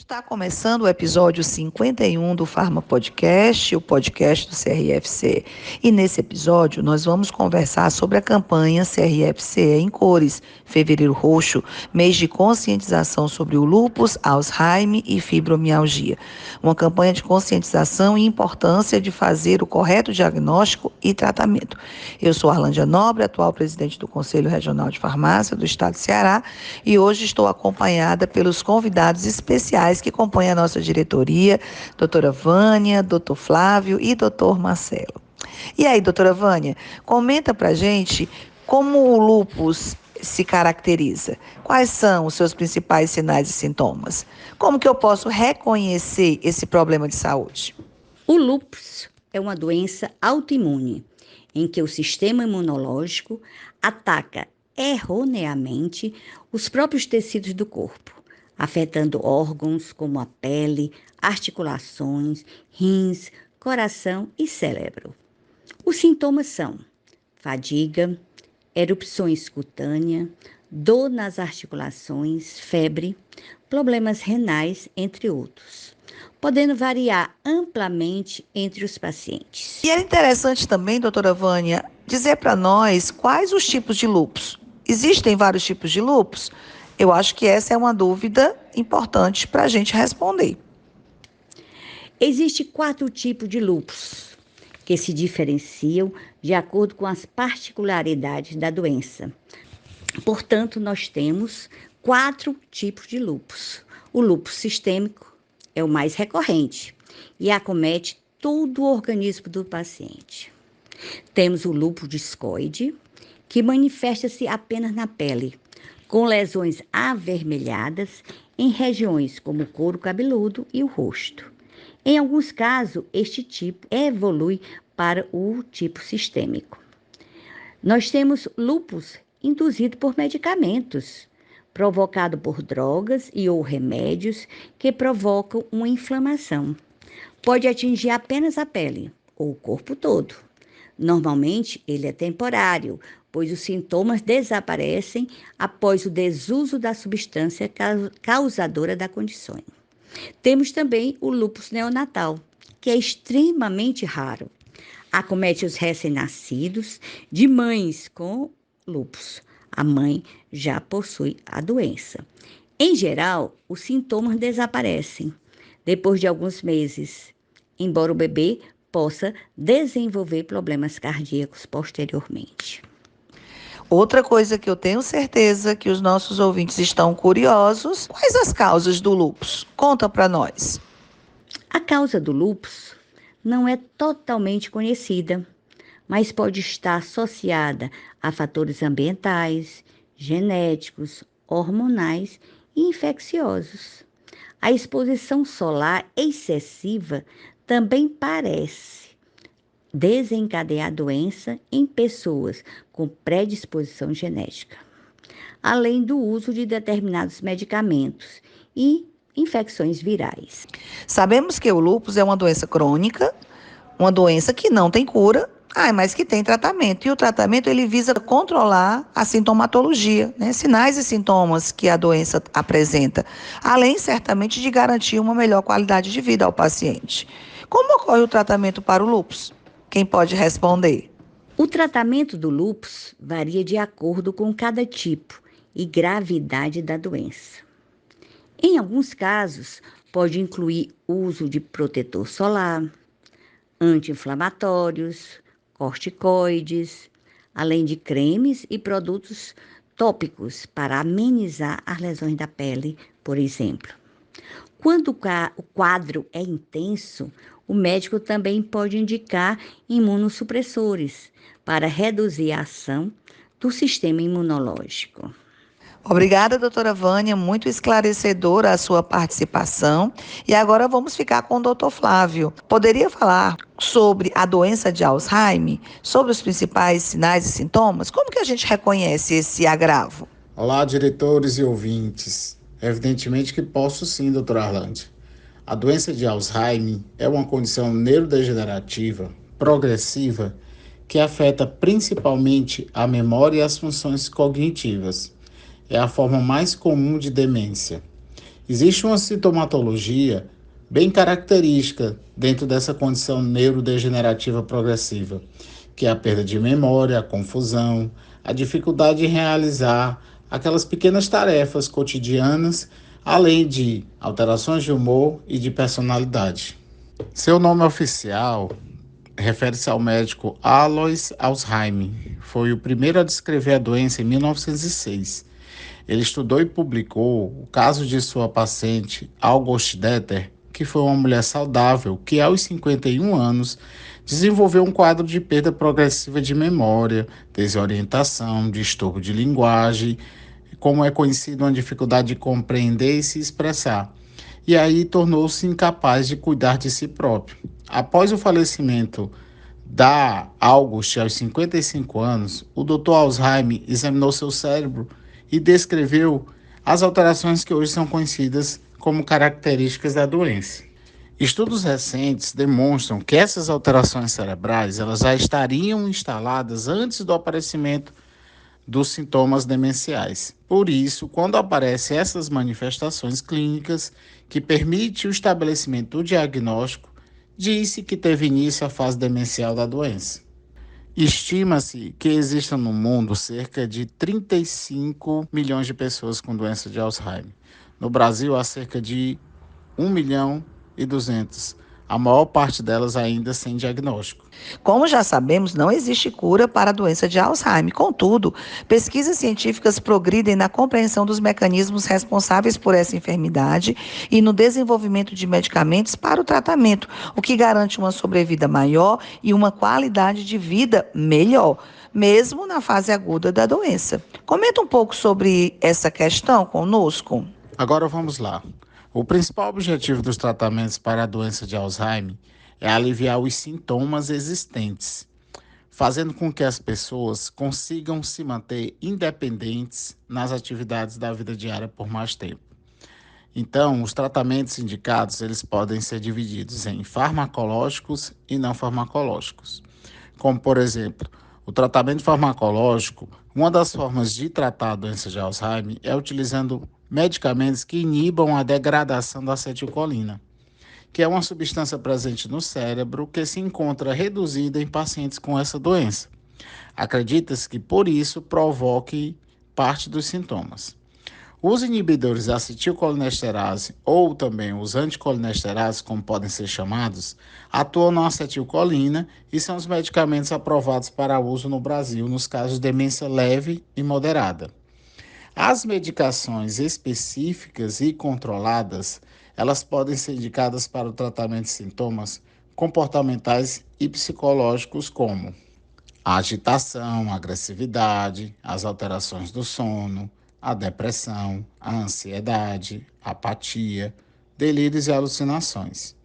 Está começando o episódio 51 do Pharma Podcast, o podcast do CRFC. E nesse episódio nós vamos conversar sobre a campanha CRFC em Cores, Fevereiro Roxo, mês de conscientização sobre o lúpus, Alzheimer e fibromialgia. Uma campanha de conscientização e importância de fazer o correto diagnóstico e tratamento. Eu sou Arlândia Nobre, atual presidente do Conselho Regional de Farmácia do Estado de Ceará, e hoje estou acompanhada pelos convidados especiais que compõem a nossa diretoria, doutora Vânia, doutor Flávio e doutor Marcelo. E aí, doutora Vânia, comenta pra gente como o lúpus se caracteriza. Quais são os seus principais sinais e sintomas? Como que eu posso reconhecer esse problema de saúde? O lúpus é uma doença autoimune, em que o sistema imunológico ataca erroneamente os próprios tecidos do corpo, afetando órgãos como a pele, articulações, rins, coração e cérebro. Os sintomas são fadiga, erupções cutâneas, dor nas articulações, febre, problemas renais, entre outros, podendo variar amplamente entre os pacientes. E é interessante também, doutora Vânia, dizer para nós quais os tipos de lúpus. Existem vários tipos de lúpus? Eu acho que essa é uma dúvida importante para a gente responder. Existem 4 tipos de lúpus, que se diferenciam de acordo com as particularidades da doença. Portanto, nós temos 4 tipos de lúpus. O lúpus sistêmico é o mais recorrente e acomete todo o organismo do paciente. Temos o lúpus discoide, que manifesta-se apenas na pele, com lesões avermelhadas em regiões como o couro cabeludo e o rosto. Em alguns casos, este tipo evolui para o tipo sistêmico. Nós temos lúpus induzido por medicamentos, provocado por drogas e ou remédios que provocam uma inflamação. Pode atingir apenas a pele ou o corpo todo. Normalmente, ele é temporário, pois os sintomas desaparecem após o desuso da substância causadora da condição. Temos também o lúpus neonatal, que é extremamente raro. Acomete os recém-nascidos de mães com lúpus. A mãe já possui a doença. Em geral, os sintomas desaparecem depois de alguns meses, embora o bebê possa desenvolver problemas cardíacos posteriormente. Outra coisa que eu tenho certeza que os nossos ouvintes estão curiosos, quais as causas do lúpus? Conta para nós. A causa do lúpus não é totalmente conhecida, mas pode estar associada a fatores ambientais, genéticos, hormonais e infecciosos. A exposição solar excessiva também parece desencadear a doença em pessoas com predisposição genética, além do uso de determinados medicamentos e infecções virais. Sabemos que o lúpus é uma doença crônica, uma doença que não tem cura, mas que tem tratamento. E o tratamento ele visa controlar a sintomatologia, né? Sinais e sintomas que a doença apresenta, além certamente de garantir uma melhor qualidade de vida ao paciente. Como ocorre o tratamento para o lúpus? Quem pode responder? O tratamento do lúpus varia de acordo com cada tipo e gravidade da doença. Em alguns casos, pode incluir uso de protetor solar, anti-inflamatórios, corticoides, além de cremes e produtos tópicos para amenizar as lesões da pele, por exemplo. Quando o quadro é intenso, o médico também pode indicar imunossupressores para reduzir a ação do sistema imunológico. Obrigada, doutora Vânia, muito esclarecedora a sua participação. E agora vamos ficar com o doutor Flávio. Poderia falar sobre a doença de Alzheimer, sobre os principais sinais e sintomas? Como que a gente reconhece esse agravo? Olá, diretores e ouvintes. Evidentemente que posso sim, doutora Arlândia. A doença de Alzheimer é uma condição neurodegenerativa, progressiva, que afeta principalmente a memória e as funções cognitivas. É a forma mais comum de demência. Existe uma sintomatologia bem característica dentro dessa condição neurodegenerativa progressiva, que é a perda de memória, a confusão, a dificuldade em realizar aquelas pequenas tarefas cotidianas, além de alterações de humor e de personalidade. Seu nome oficial refere-se ao médico Alois Alzheimer. Foi o primeiro a descrever a doença em 1906. Ele estudou e publicou o caso de sua paciente, August Detter, que foi uma mulher saudável que, aos 51 anos, desenvolveu um quadro de perda progressiva de memória, desorientação, distúrbio de linguagem, como é conhecido, uma dificuldade de compreender e se expressar. E aí tornou-se incapaz de cuidar de si próprio. Após o falecimento da August aos 55 anos, o Dr. Alzheimer examinou seu cérebro e descreveu as alterações que hoje são conhecidas como características da doença. Estudos recentes demonstram que essas alterações cerebrais elas já estariam instaladas antes do aparecimento dos sintomas demenciais. Por isso, quando aparecem essas manifestações clínicas que permitem o estabelecimento do diagnóstico, diz-se que teve início a fase demencial da doença. Estima-se que existam no mundo cerca de 35 milhões de pessoas com doença de Alzheimer. No Brasil, há cerca de 1.200.000, a maior parte delas ainda sem diagnóstico. Como já sabemos, não existe cura para a doença de Alzheimer. Contudo, pesquisas científicas progridem na compreensão dos mecanismos responsáveis por essa enfermidade e no desenvolvimento de medicamentos para o tratamento, o que garante uma sobrevida maior e uma qualidade de vida melhor, mesmo na fase aguda da doença. Comenta um pouco sobre essa questão conosco. Agora vamos lá. O principal objetivo dos tratamentos para a doença de Alzheimer é aliviar os sintomas existentes, fazendo com que as pessoas consigam se manter independentes nas atividades da vida diária por mais tempo. Então, os tratamentos indicados, eles podem ser divididos em farmacológicos e não farmacológicos. Como, por exemplo, o tratamento farmacológico, uma das formas de tratar a doença de Alzheimer é utilizando medicamentos que inibam a degradação da acetilcolina, que é uma substância presente no cérebro que se encontra reduzida em pacientes com essa doença. Acredita-se que por isso provoque parte dos sintomas. Os inibidores da acetilcolinesterase ou também os anticolinesterases, como podem ser chamados, atuam na acetilcolina e são os medicamentos aprovados para uso no Brasil nos casos de demência leve e moderada. As medicações específicas e controladas, elas podem ser indicadas para o tratamento de sintomas comportamentais e psicológicos como a agitação, a agressividade, as alterações do sono, a depressão, a ansiedade, a apatia, delírios e alucinações.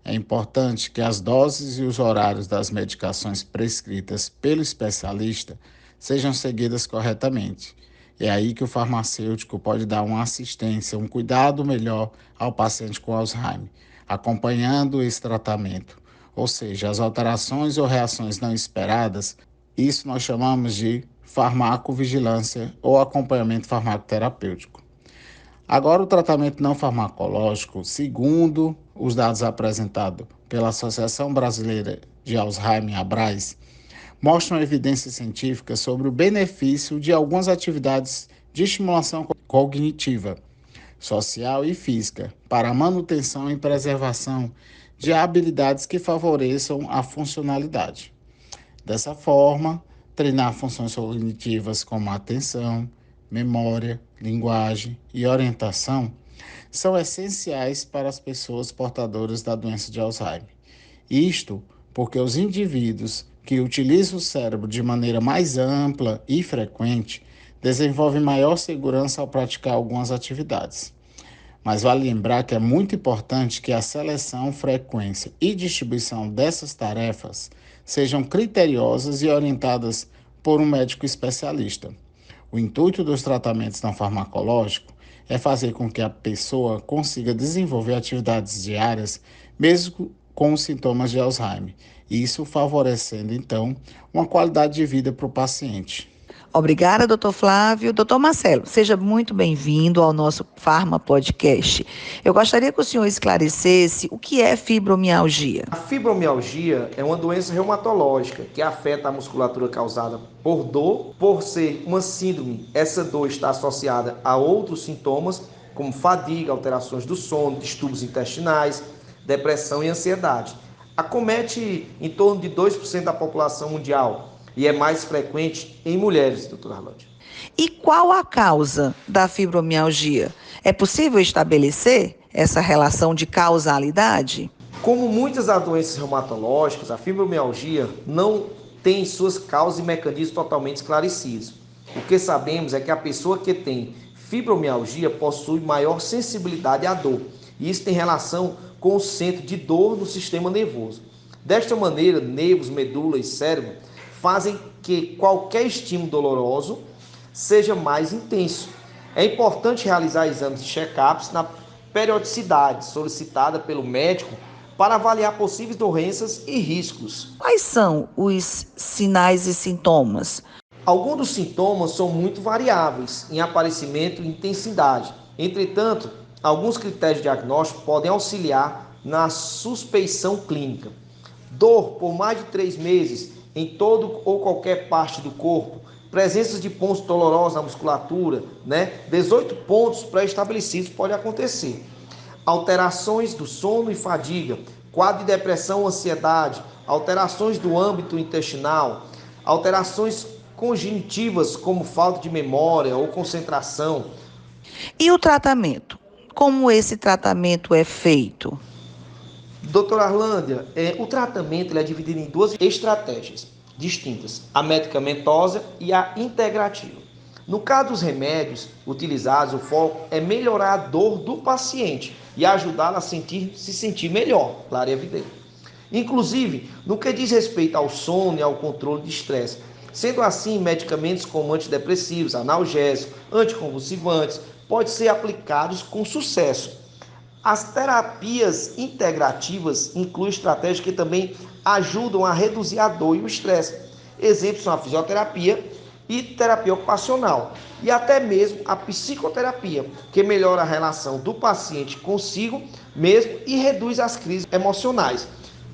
É importante que as doses e os horários das medicações prescritas pelo especialista sejam seguidas corretamente. É aí que o farmacêutico pode dar uma assistência, um cuidado melhor ao paciente com Alzheimer, acompanhando esse tratamento. Ou seja, as alterações ou reações não esperadas, isso nós chamamos de farmacovigilância ou acompanhamento farmacoterapêutico. Agora, o tratamento não farmacológico, segundo os dados apresentados pela Associação Brasileira de Alzheimer, ABRAS, mostram evidências científicas sobre o benefício de algumas atividades de estimulação cognitiva, social e física para a manutenção e preservação de habilidades que favoreçam a funcionalidade. Dessa forma, treinar funções cognitivas como atenção, memória, linguagem e orientação são essenciais para as pessoas portadoras da doença de Alzheimer. Isto porque os indivíduos que utilizam o cérebro de maneira mais ampla e frequente desenvolvem maior segurança ao praticar algumas atividades. Mas vale lembrar que é muito importante que a seleção, frequência e distribuição dessas tarefas sejam criteriosas e orientadas por um médico especialista. O intuito dos tratamentos não farmacológicos é fazer com que a pessoa consiga desenvolver atividades diárias, mesmo com os sintomas de Alzheimer, isso favorecendo, então, uma qualidade de vida para o paciente. Obrigada, doutor Flávio. Doutor Marcelo, seja muito bem-vindo ao nosso Pharma Podcast. Eu gostaria que o senhor esclarecesse o que é fibromialgia. A fibromialgia é uma doença reumatológica que afeta a musculatura causada por dor. Por ser uma síndrome, essa dor está associada a outros sintomas, como fadiga, alterações do sono, distúrbios intestinais, depressão e ansiedade. Acomete em torno de 2% da população mundial e é mais frequente em mulheres, doutora Arlândia. E qual a causa da fibromialgia? É possível estabelecer essa relação de causalidade? Como muitas das doenças reumatológicas, a fibromialgia não tem suas causas e mecanismos totalmente esclarecidos. O que sabemos é que a pessoa que tem fibromialgia possui maior sensibilidade à dor, e isso tem relação com o centro de dor no sistema nervoso. Desta maneira, nervos, medula e cérebro fazem que qualquer estímulo doloroso seja mais intenso. É importante realizar exames de check-ups na periodicidade solicitada pelo médico para avaliar possíveis doenças e riscos. Quais são os sinais e sintomas? Alguns dos sintomas são muito variáveis em aparecimento e intensidade. Entretanto, alguns critérios de diagnóstico podem auxiliar na suspeição clínica. Dor por mais de 3 meses em todo ou qualquer parte do corpo, presença de pontos dolorosos na musculatura, 18 pontos pré-estabelecidos pode acontecer. Alterações do sono e fadiga, quadro de depressão, ansiedade, alterações do âmbito intestinal, alterações cognitivas como falta de memória ou concentração. E o tratamento? Como esse tratamento é feito? Doutora Arlândia, o tratamento é dividido em 2 estratégias distintas, a medicamentosa e a integrativa. No caso dos remédios utilizados, o foco é melhorar a dor do paciente e ajudá-lo a se sentir melhor, claro e evidente. Inclusive, no que diz respeito ao sono e ao controle de estresse. Sendo assim, medicamentos como antidepressivos, analgésicos, anticonvulsivantes podem ser aplicados com sucesso. As terapias integrativas incluem estratégias que também ajudam a reduzir a dor e o estresse. Exemplos são a fisioterapia e terapia ocupacional. E até mesmo a psicoterapia, que melhora a relação do paciente consigo mesmo e reduz as crises emocionais.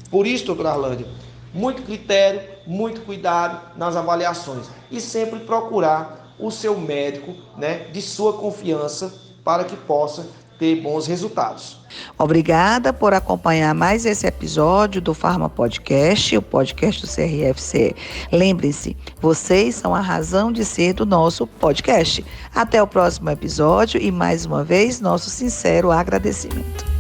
Por isso, doutora Arlândia, muito critério, muito cuidado nas avaliações. E sempre procurar o seu médico, de sua confiança, para que possa ter bons resultados. Obrigada por acompanhar mais esse episódio do Pharma Podcast, o podcast do CRFC. Lembrem-se, vocês são a razão de ser do nosso podcast. Até o próximo episódio e, mais uma vez, nosso sincero agradecimento.